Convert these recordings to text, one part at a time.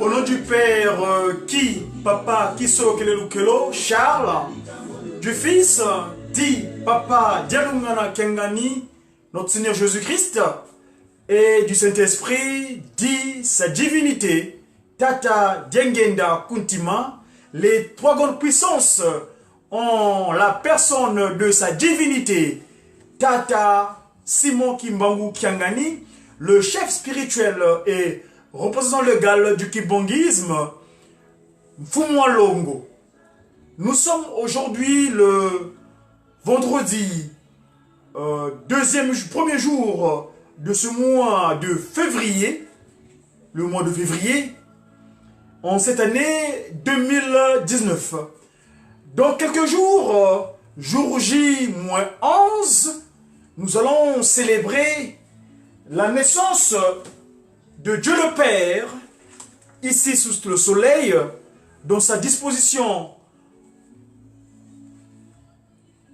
Au nom du Père, Papa, Kisolo Kelelukelo, Charles, du Fils, dit Papa, Dialungana Kengani, notre Seigneur Jésus-Christ, et du Saint-Esprit, dit sa divinité, Tata Diengenda Kuntima, les trois grandes puissances en la personne de sa divinité, Tata Simon Kimbangu Kiangani, le chef spirituel et représentant légal du kibongisme, Mfumwa Longo. Nous sommes aujourd'hui le vendredi, premier jour de ce mois de février, le mois de février, en cette année 2019. Dans quelques jours, jour J-11, nous allons célébrer la naissance de Dieu le Père, ici sous le soleil, dans sa disposition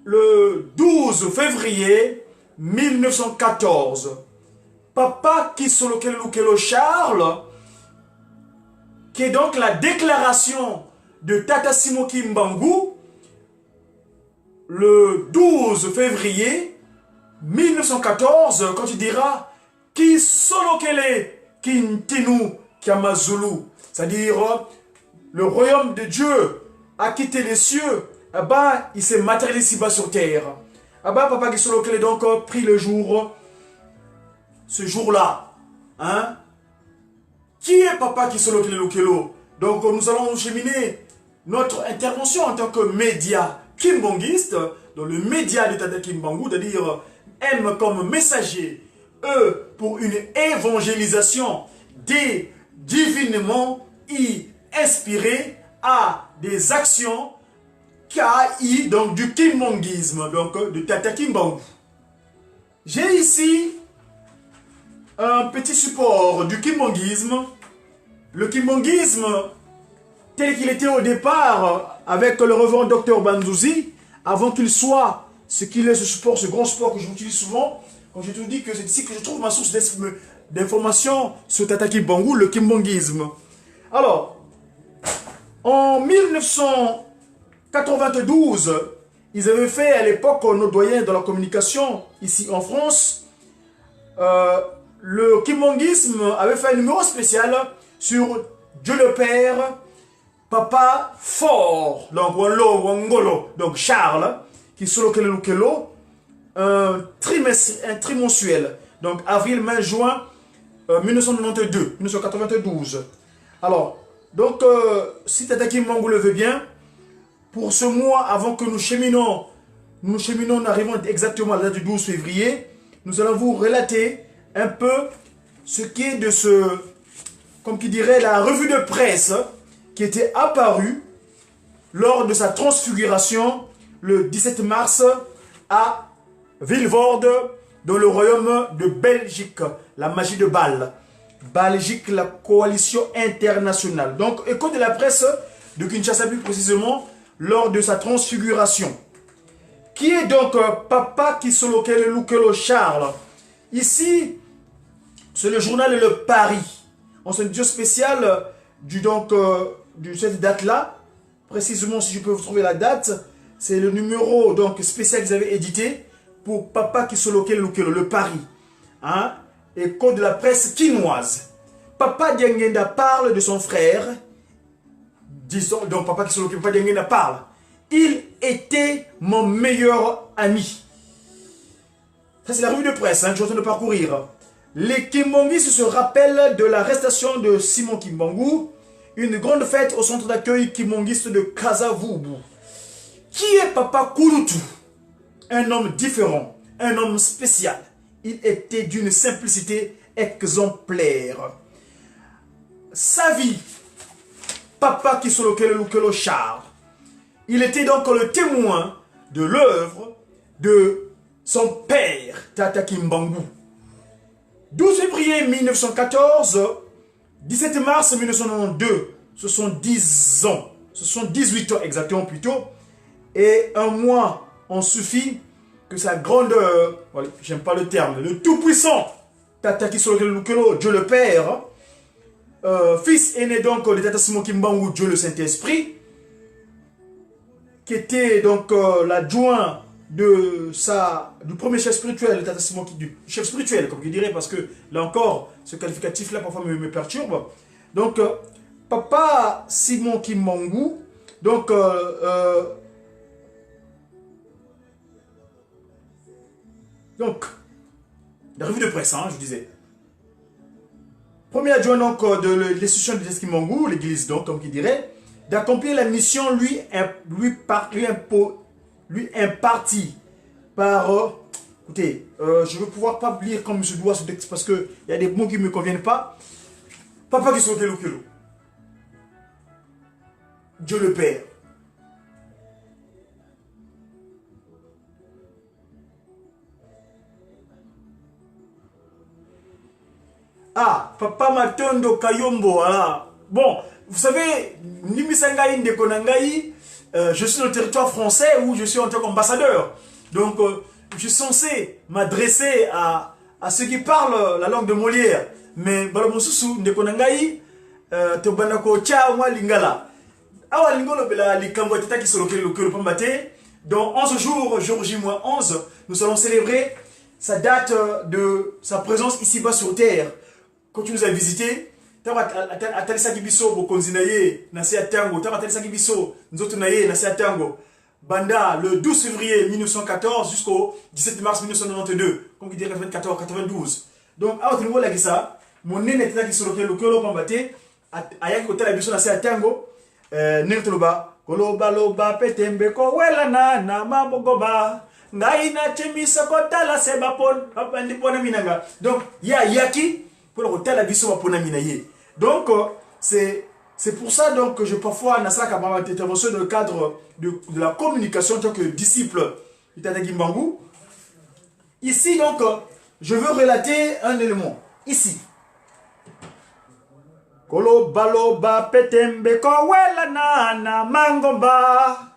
le 12 février 1914. Papa Kisolo Kelelukelo Charles, qui est donc la déclaration de Tata Simon Kimbangu, le 12 février 1914, quand il dira Kisolo Kele Kintinu Kiamazulu, c'est-à-dire le royaume de Dieu a quitté les cieux, il s'est matérialisé ici-bas sur terre. Papa Kisolo Kele donc pris le jour, ce jour-là. Hein? Qui est Papa Kisolo Kelelukelo? Donc nous allons cheminer notre intervention en tant que média kimbangiste, dans le média de Tata Kimbangu, c'est-à-dire M comme messager, E pour une évangélisation des divinement inspirée à des actions KI, donc du kimbangisme, donc de Tata Kimbangu. J'ai ici un petit support du kimbangisme. Le kimbangisme tel qu'il était au départ avec le reverend Dr Banzuzi, avant qu'il soit ce qu'il est, ce support, ce grand support que j'utilise souvent, quand je te dis que c'est ici que je trouve ma source d'information sur Tata Kimbangu, le kimbangisme. Alors, en 1992, ils avaient fait à l'époque, nos doyens de la communication, ici en France, le kimbangisme avait fait un numéro spécial sur Dieu le Père, Papa Fort, donc Wolo, Wangolo, donc Charles, qui solo Kelelukelo, un trimensuel, donc avril, mai, juin 1992. Alors, donc, si Tata Kimbangu le veut bien, pour ce mois, avant que nous cheminons, nous arrivons exactement à la date du 12 février, nous allons vous relater un peu ce qui est de ce, comme qui dirait, la revue de presse qui était apparue lors de sa transfiguration le 17 mars à Vilvoorde, dans le royaume de Belgique, la magie de Bâle. Belgique, la coalition internationale. Donc, écho de la presse de Kinshasa, plus précisément, lors de sa transfiguration. Qui est donc Papa Kisolo Kelelukelo Charles? Ici, c'est le journal Le Paris. On se dit spécial de cette date-là. Précisément, si je peux vous trouver la date, c'est le numéro donc spécial qu'ils avaient édité pour Papa Kisolo Kelelukelo, Le Paris. Hein? Et code de la presse quinoise. Papa Diengenda parle de son frère. Disons, donc Papa Kisolo Kelelukelo, Papa Diengenda parle. Il était mon meilleur ami. Ça, c'est la revue de presse que je suis en train de parcourir. Les Kimbangistes se rappellent de l'arrestation de Simon Kimbangu, une grande fête au centre d'accueil kimbangiste de Kasavubu. Qui est Papa Kulutu? Un homme différent, un homme spécial. Il était d'une simplicité exemplaire. Sa vie, Papa Kisolo Kelelukelo Charles, il était donc le témoin de l'œuvre de son père, Tata Kimbangu. 12 février 1914, 17 mars 1992, ce sont 10 ans, ce sont 18 ans exactement plutôt, et un mois en suffit que sa grandeur, voilà, j'aime pas le terme, le tout-puissant, Tata Kisolo Kelelukelo, Dieu le Père, fils aîné donc de Tata Simon Kimbangu, Dieu le Saint-Esprit, qui était donc l'adjoint du premier chef spirituel, Tata Simon, du chef spirituel, comme je dirais, parce que là encore, ce qualificatif-là parfois me perturbe. Donc, Papa Simon Kimbangu, donc, la revue de presse, hein, je disais. Premier adjoint donc de l'institution de Kimbangu, l'église donc, comme qui dirait, d'accomplir la mission lui impartie par... écoutez, je ne vais pouvoir pas lire comme je dois ce texte parce qu'il y a des mots qui ne me conviennent pas. Papa qui sont Kelo. Dieu le Père. Ah, Papa Matondo Kayombo, voilà. Bon, vous savez, Nimisangaï Ndekonangaï, je suis dans le territoire français où je suis en tant qu'ambassadeur. Donc, je suis censé m'adresser à ceux qui parlent la langue de Molière. Mais, Balamosusu Ndekonangaï, Tobanako Tcha, moi Lingala. Awa Lingolo Bela Likambo Tata qui sont le Pambate. Dans 11 jours, jour J-11, nous allons célébrer sa date de sa présence ici-bas sur terre. Quand tu nous as visité, tu as Talisa Kibiso, Bokonzinaye, Nasi Atango, tu as Talisa Kibiso, Nzotunaye, Nasi Atango, Banda, le 12 février 1914 jusqu'au 17 mars 1992, comme il dit 94-92. Donc, à votre niveau, là, ça, mon nez n'était qui sur le cœur, Pambate, Ayak Hotel Abiso, Nasi Atango, Nertoloba, Koloba, Loba, Petembeko, Welana, Namabogoba. Donc, il y a Yaki pour le hôtel Abisso pour Naminaye. Donc, c'est pour ça donc, que je parfois Nasaka intervention dans le cadre de la communication en tant que disciple du Tata Kimbangu. Ici, donc, je veux relater un élément. Ici. Kolo baloba petembe ko wela na mangomba.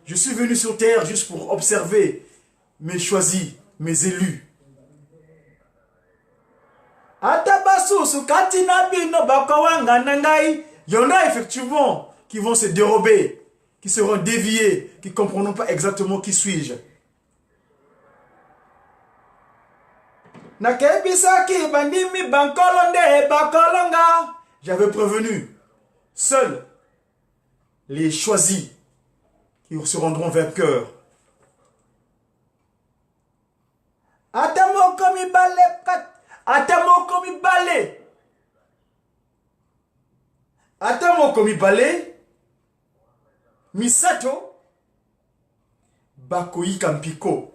Je suis venu sur terre juste pour observer mes choisis, mes élus. Il y en a effectivement qui vont se dérober, qui seront déviés, qui ne comprendront pas exactement qui suis-je. J'avais prévenu. Seuls les choisis qui se rendront vainqueurs. Atamo komi bale. Misato. Bakoyi Kampiko.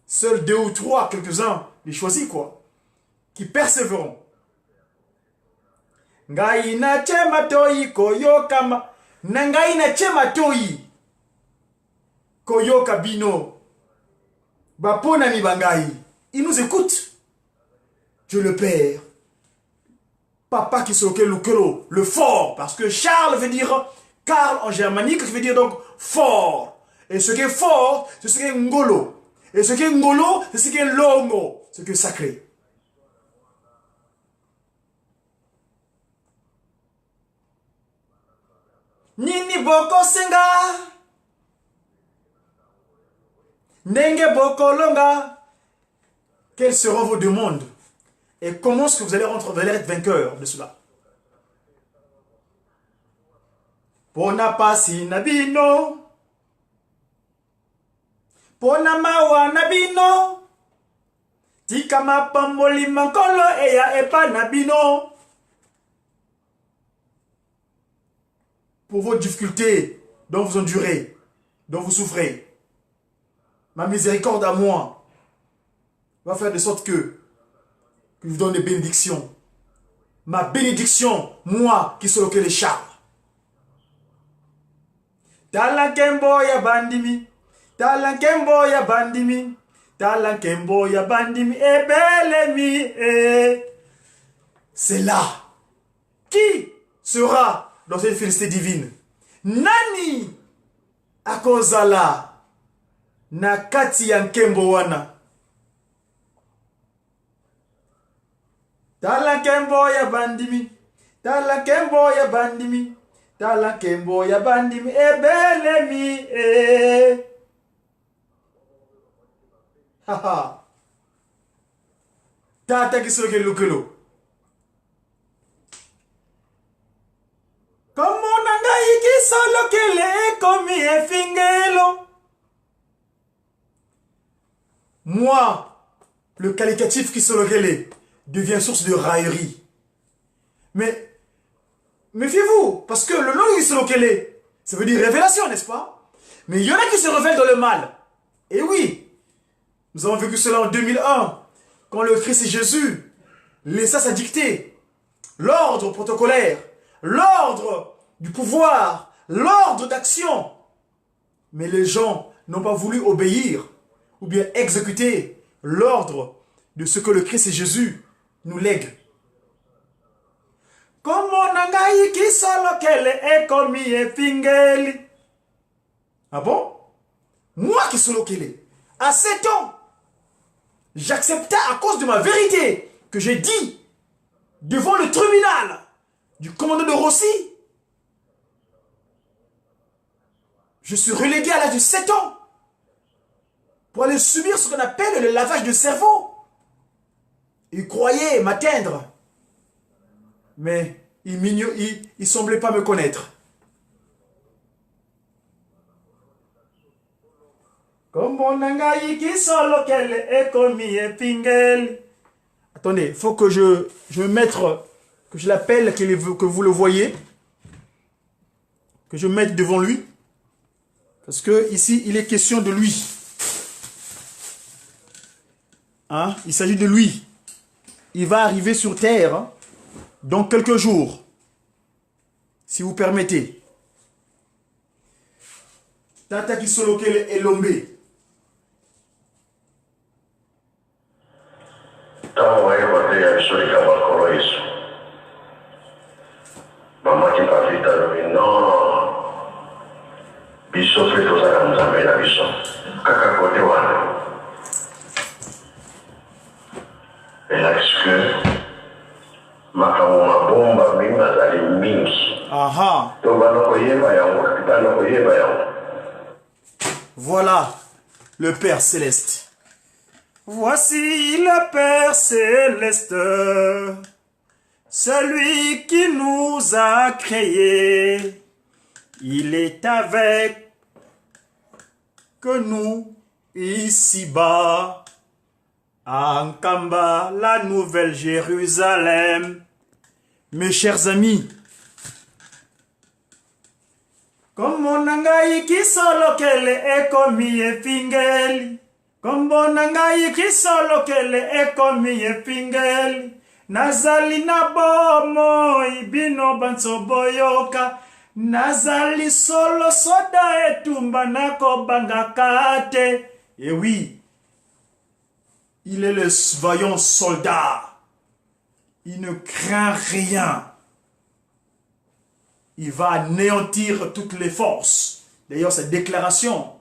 Seuls 2 ou 3, quelques-uns, les choisis quoi, qui persévéreront. Ngai na chema toi koyoka nangai na chema toi koyoka bino bapona ni bangai. Il nous écoute. Dieu le Père. Papa qui s'occupe le fort, parce que Charles veut dire Karl en germanique, qui veut dire donc fort. Et ce qui est fort, c'est ce qui est ngolo. Et ce qui est ngolo, c'est ce qui est longo, ce qui est sacré. Nini boko senga Nenge boko longa. Quelles seront vos demandes? Et comment est-ce que vous allez être vainqueur de cela? Pona pasi nabino. Pona mawa nabino. Tika mapamboli mankolo eya epa nabino. Pour vos difficultés dont vous endurez, dont vous souffrez. Ma miséricorde à moi va faire de sorte que je vous donne des bénédictions. Ma bénédiction, moi qui suis lequel les chars. Talankembo ya bandimi, talankembo ya bandimi, talankembo ya bandimi, ebelemi. C'est là. Qui sera dans cette félicité divine? Nani akozala na kati ya nkembo wana. Tala nkembo ya bandimi, tala nkembo ya bandimi, tala nkembo ya bandimi, ebelemi haha. Tata kisoke lukelo. Como nangai kisolo kele komi efingelo. Moi, le qualificatif kisolo kele devient source de raillerie. Mais méfiez-vous, parce que le nom kisolo kele, ça veut dire révélation, n'est-ce pas? Mais il y en a qui se révèlent dans le mal. Et oui, nous avons vécu cela en 2001, quand le Christ Jésus laissa sa dictée, l'ordre protocolaire, l'ordre du pouvoir, l'ordre d'action. Mais les gens n'ont pas voulu obéir ou bien exécuter l'ordre de ce que le Christ Jésus nous lègue. Ah bon? Moi qui suis lokele, à 7 ans, j'acceptais à cause de ma vérité que j'ai dit devant le tribunal du commandant de Rossi. Je suis relégué à l'âge de 7 ans pour aller subir ce qu'on appelle le lavage de cerveau. Il croyait m'atteindre, mais il semblait pas me connaître. Attendez, il faut que je mette, que je l'appelle, que vous le voyez, que je mette devant lui, parce que ici il est question de lui. Hein? Il s'agit de lui. Il va arriver sur terre, hein, dans quelques jours, si vous permettez. Tata Kisolokele Elombe. Aha. Voilà le Père Céleste. Voici le Père Céleste, celui qui nous a créés. Il est avec que nous ici-bas, à Nkamba, la Nouvelle Jérusalem. Mes chers amis, comme on nangai ki solo kele ekomi efingeli, comme on nangai ki solo kele ekomi efingeli, nazali na bomo ibino banso boyoka, nazali solo soda etumba nako bangakate. Et oui, il est le vaillant soldat. Il ne craint rien. Il va anéantir toutes les forces. D'ailleurs, cette déclaration,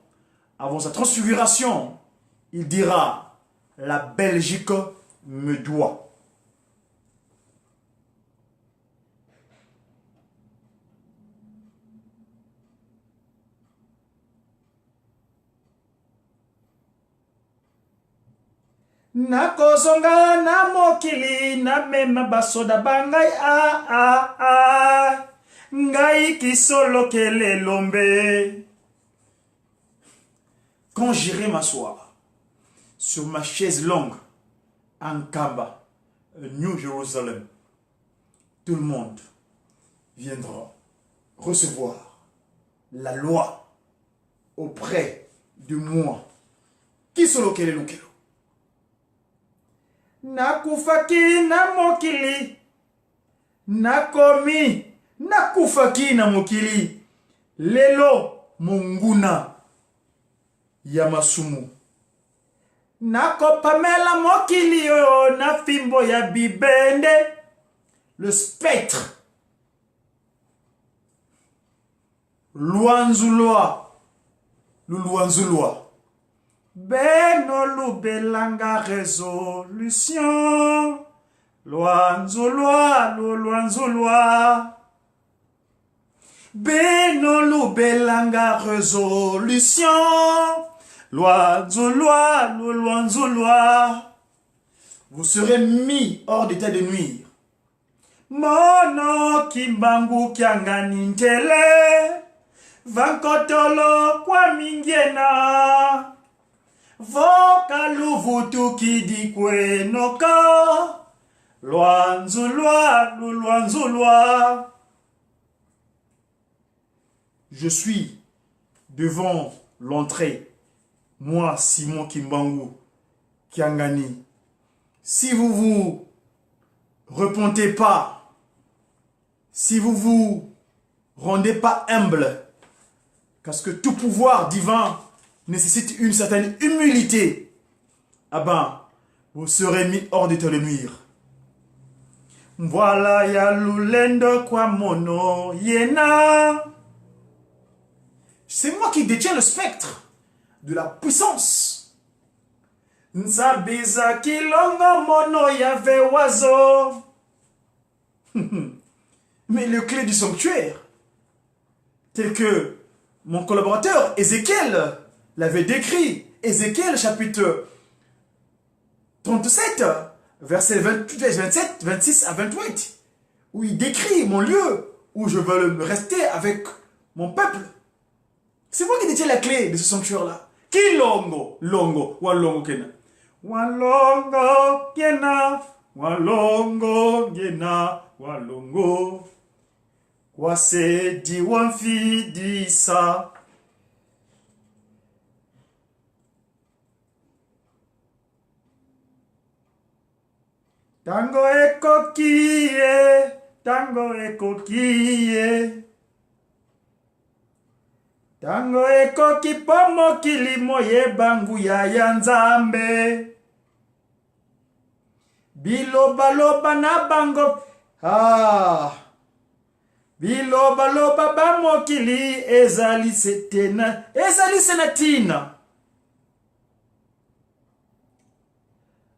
avant sa transfiguration, il dira, la Belgique me doit. Nakozonga na mokili na mema basoda bangai ngai kisolo kele lombe. Quand j'irai m'asseoir sur ma chaise longue en Nkamba, New Jerusalem, tout le monde viendra recevoir la loi auprès de moi. Kisolo kele lukelo. Nakufaki na mokili, nakomi, nakufaki na mokili, lelo monguna ya masumu. Nakopamela mokili yo na fimbo ya bibende, le spectre. Luanzulwa Luluanzulwa. Beno lubelanga résolution. Luanzulwa, luluanzulwa. Beno lubelanga résolution. Luanzulwa, luluanzulwa. Vous serez mis hors d'état de nuire. Mono kimbangu kiangani ntele. Vankotolo kwa mingiena. Voka luvutu kidikwe noka. Luanzulwa, luluanzulwa. Je suis devant l'entrée. Moi, Simon Kimbangu Kiangani. Si vous vous repentez pas, si vous vous rendez pas humble, parce que tout pouvoir divin nécessite une certaine humilité, ah ben, vous serez mis hors d'état de nuire. Voilà ya lulendo kwa mono yena. C'est moi qui détiens le spectre de la puissance. Nzabiza kilongo mono yave wazo. Mais le clé du sanctuaire, tel que mon collaborateur Ézéchiel l'avait décrit, Ézéchiel chapitre 37, versets 28, 27, 26 à 28, où il décrit mon lieu, où je veux rester avec mon peuple. C'est moi qui détiens la clé de ce sanctuaire-là. Qui longo, longo, walongo kena. Walongo kena, walongo kena, walongo. Wasedi wamfidisa. Tango ekokie, tango ekokie. Tango ekoki pomo kilimo yebangu ya Nzambe. Bilobaloba na bango. Bilobaloba ba mokili ezali setena. Ezali senatina.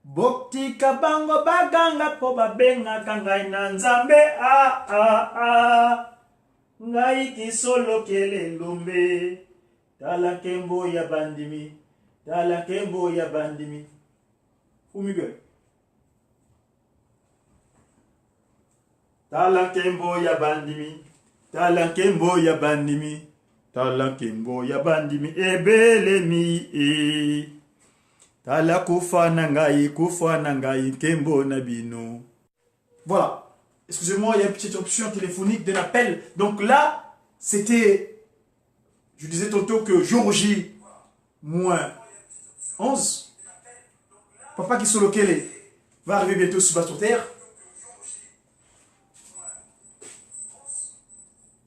Boktika bango baganga po babenga kangai na Nzambe. Ngai kisolo kele lumbe. Tala kembo ya bandimi. Tala kembo ya bandimi. Fumige. Tala kembo ya bandimi. Tala kembo ya bandimi. Tala kembo ya bandimi. Ebelemi. Tala kufa nangai kembo nabino. Voilà. Excusez-moi, il y a une petite option téléphonique d'un appel. Donc là, c'était, je disais tantôt que jour J, moins 11. Papa qui solo Kele va arriver bientôt sur terre.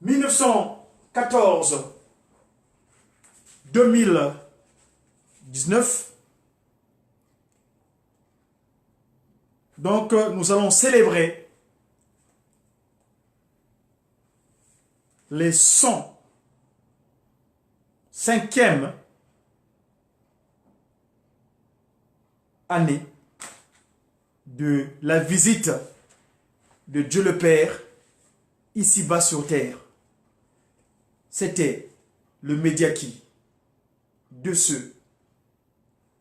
1914, 2019. Donc, nous allons célébrer les 105e année de la visite de Dieu le Père ici-bas sur terre. C'était le Mediaki de ce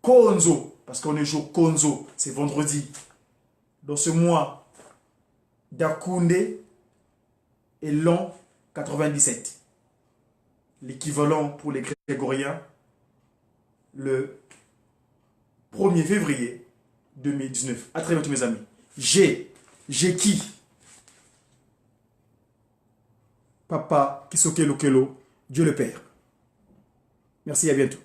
Konzo, parce qu'on est jour Konzo, c'est vendredi, dans ce mois d'Akounde et l'an 97. L'équivalent pour les Grégoriens, le 1er février 2019. À très bientôt mes amis. J'ai qui? Papa Kisokelo Kelo, Dieu le Père. Merci, à bientôt.